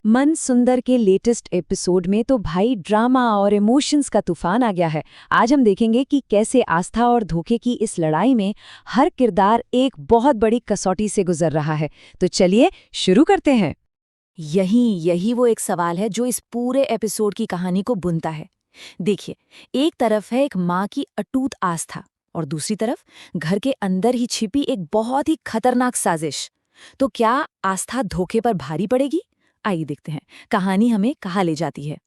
मन सुंदर के लेटेस्ट एपिसोड में तो भाई ड्रामा और इमोशंस का तूफान आ गया है। आज हम देखेंगे कि कैसे आस्था और धोखे की इस लड़ाई में हर किरदार एक बहुत बड़ी कसौटी से गुजर रहा है। तो चलिए शुरू करते हैं। यही वो एक सवाल है जो इस पूरे एपिसोड की कहानी को बुनता है। देखिए, एक तरफ है एक माँ की अटूट आस्था और दूसरी तरफ घर के अंदर ही छिपी एक बहुत ही खतरनाक साजिश। तो क्या आस्था धोखे पर भारी पड़ेगी? आइए देखते हैं कहानी हमें कहाँ ले जाती है।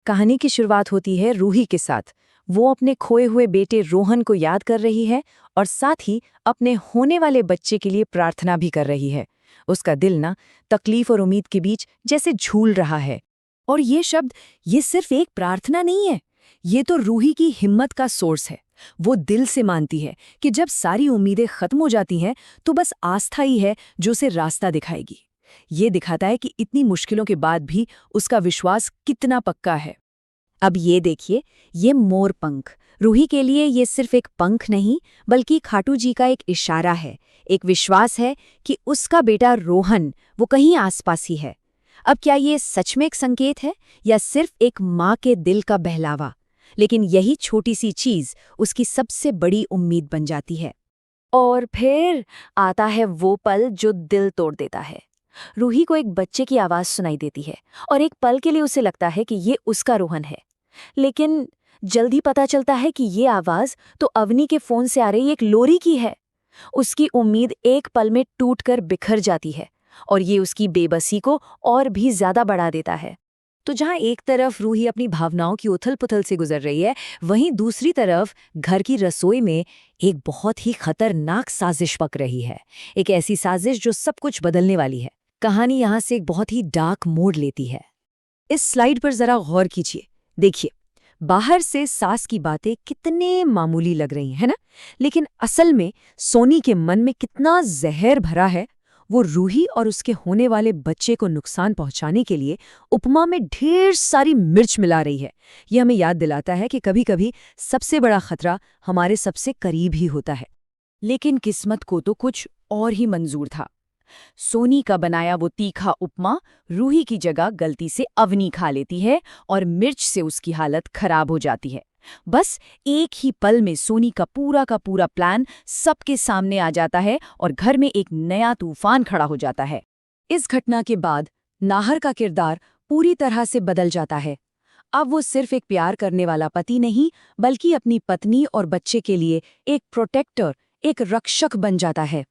कहानी की शुरुआत होती है रूही के साथ। वो अपने खोए हुए बेटे रोहन को याद कर रही है और साथ ही अपने होने वाले बच्चे के लिए प्रार्थना भी कर रही है। उसका दिल ना तकलीफ और उम्मीद के बीच जैसे झूल रहा है। और ये शब्द, ये सिर्फ एक प्रार्थना नहीं है, ये तो रूही की हिम्मत का सोर्स है। वो दिल से मानती है कि जब सारी उम्मीदें खत्म हो जाती हैं तो बस आस्था ही है जो उसे रास्ता दिखाएगी। ये दिखाता है कि इतनी मुश्किलों के बाद भी उसका विश्वास कितना पक्का है। अब ये देखिए, ये मोर पंख रूही के लिए ये सिर्फ एक पंख नहीं बल्कि खाटू जी का एक इशारा है, एक विश्वास है कि उसका बेटा रोहन वो कहीं आसपास ही है। अब क्या ये सच में एक संकेत है या सिर्फ एक माँ के दिल का बहलावा? लेकिन यही छोटी सी चीज उसकी सबसे बड़ी उम्मीद बन जाती है। और फिर आता है वो पल जो दिल तोड़ देता है। रूही को एक बच्चे की आवाज सुनाई देती है और एक पल के लिए उसे लगता है कि ये उसका रोहन है। लेकिन जल्दी पता चलता है कि ये आवाज तो अवनी के फोन से आ रही एक लोरी की है। उसकी उम्मीद एक पल में टूटकर बिखर जाती है और ये उसकी बेबसी को और भी ज्यादा बढ़ा देता है। तो जहां एक तरफ रूही अपनी भावनाओं की उथल-पुथल से गुजर रही है, वहीं दूसरी तरफ घर की रसोई में एक बहुत ही खतरनाक साजिश पक रही है। एक ऐसी साजिश जो सब कुछ बदलने वाली है। कहानी यहाँ से एक बहुत ही डार्क मोड़ लेती है। इस स्लाइड पर जरा गौर कीजिए। देखिए, बाहर से सास की बातें कितने मामूली लग रही हैं, है ना? लेकिन असल में सोनी के मन में कितना जहर भरा है। वो रूही और उसके होने वाले बच्चे को नुकसान पहुंचाने के लिए उपमा में ढेर सारी मिर्च मिला रही है। यह हमें याद दिलाता है कि कभी-कभी सबसे बड़ा खतरा हमारे सबसे करीब ही होता है। लेकिन किस्मत को तो कुछ और ही मंजूर था। सोनी का बनाया वो तीखा उपमा रूही की जगह गलती से अवनी खा लेती है और मिर्च से उसकी हालत खराब हो जाती है। बस एक ही पल में सोनी का पूरा प्लान सबके सामने आ जाता है और घर में एक नया तूफान खड़ा हो जाता है। इस घटना के बाद नाहर का किरदार पूरी तरह से बदल जाता है। अब वो सिर्फ एक प्यार करने वाला पति नहीं, बल्कि अपनी पत्नी और बच्चे के लिए एक प्रोटेक्टर, एक रक्षक बन जाता है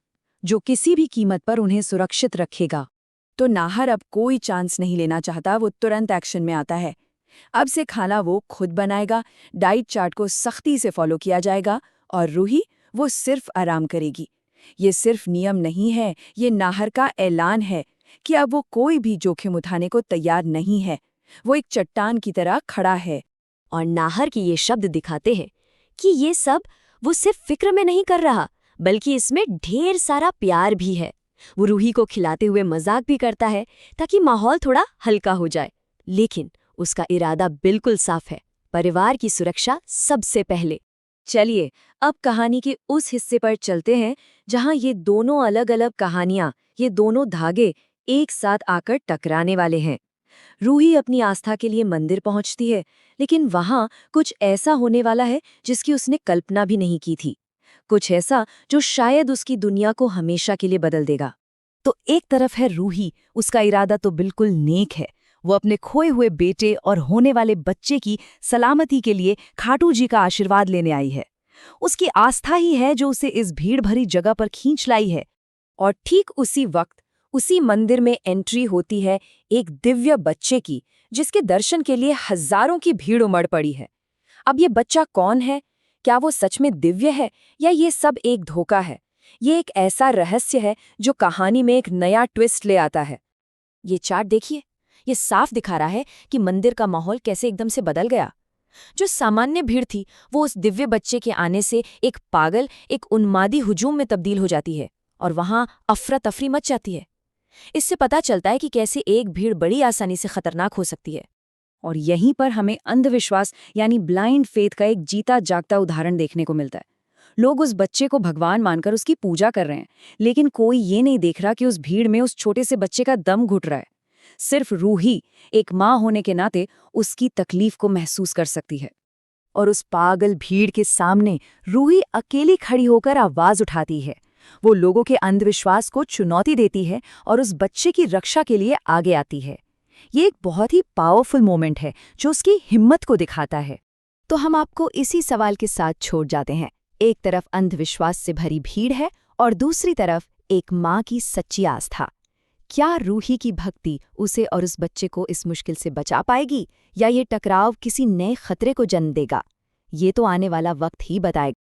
जो किसी भी कीमत पर उन्हें सुरक्षित रखेगा। तो नाहर अब कोई चांस नहीं लेना चाहता, वो तुरंत एक्शन में आता है। अब से खाना वो खुद बनाएगा, डाइट चार्ट को सख्ती से फॉलो किया जाएगा और रूही वो सिर्फ आराम करेगी। ये सिर्फ नियम नहीं है, ये नाहर का ऐलान है कि अब वो कोई भी जोखिम उठाने को तैयार नहीं है। वो एक चट्टान की तरह खड़ा है। और नाहर के ये शब्द दिखाते हैं कि ये सब वो सिर्फ फिक्र में नहीं कर रहा, बल्कि इसमें ढेर सारा प्यार भी है। वो रूही को खिलाते हुए मजाक भी करता है ताकि माहौल थोड़ा हल्का हो जाए। लेकिन उसका इरादा बिल्कुल साफ है, परिवार की सुरक्षा सबसे पहले। चलिए अब कहानी के उस हिस्से पर चलते हैं जहां ये दोनों अलग अलग कहानियां, ये दोनों धागे एक साथ आकर टकराने वाले हैं। रूही अपनी आस्था के लिए मंदिर पहुंचती है, लेकिन वहां कुछ ऐसा होने वाला है जिसकी उसने कल्पना भी नहीं की थी। कुछ ऐसा जो शायद उसकी दुनिया को हमेशा के लिए बदल देगा। तो एक तरफ है रूही, उसका इरादा तो बिल्कुल नेक है। वो अपने खोए हुए बेटे और होने वाले बच्चे की सलामती के लिए खाटू जी का आशीर्वाद लेने आई है। उसकी आस्था ही है जो उसे इस भीड़ भरी जगह पर खींच लाई है। और ठीक उसी वक्त उसी मंदिर में एंट्री होती है एक दिव्य बच्चे की, जिसके दर्शन के लिए हजारों की भीड़ उमड़ पड़ी है। अब ये बच्चा कौन है? क्या वो सच में दिव्य है या ये सब एक धोखा है? ये एक ऐसा रहस्य है जो कहानी में एक नया ट्विस्ट ले आता है। ये चार्ट देखिए, ये साफ दिखा रहा है कि मंदिर का माहौल कैसे एकदम से बदल गया। जो सामान्य भीड़ थी वो उस दिव्य बच्चे के आने से एक पागल, एक उन्मादी हुजूम में तब्दील हो जाती है और वहां अफरा तफरी मच जाती है। इससे पता चलता है कि कैसे एक भीड़ बड़ी आसानी से खतरनाक हो सकती है। और यहीं पर हमें अंधविश्वास यानी ब्लाइंड फेथ का एक जीता जागता उदाहरण देखने को मिलता है। लोग उस बच्चे को भगवान मानकर उसकी पूजा कर रहे हैं, लेकिन कोई ये नहीं देख रहा कि उस भीड़ में उस छोटे से बच्चे का दम घुट रहा है। सिर्फ रूही एक माँ होने के नाते उसकी तकलीफ को महसूस कर सकती है। और उस पागल भीड़ के सामने रूही अकेली खड़ी होकर आवाज उठाती है। वो लोगों के अंधविश्वास को चुनौती देती है और उस बच्चे की रक्षा के लिए आगे आती है। ये एक बहुत ही पावरफुल मोमेंट है जो उसकी हिम्मत को दिखाता है। तो हम आपको इसी सवाल के साथ छोड़ जाते हैं। एक तरफ अंधविश्वास से भरी भीड़ है और दूसरी तरफ एक माँ की सच्ची आस्था। क्या रूही की भक्ति उसे और उस बच्चे को इस मुश्किल से बचा पाएगी, या ये टकराव किसी नए खतरे को जन्म देगा? ये तो आने वाला वक्त ही बताएगा।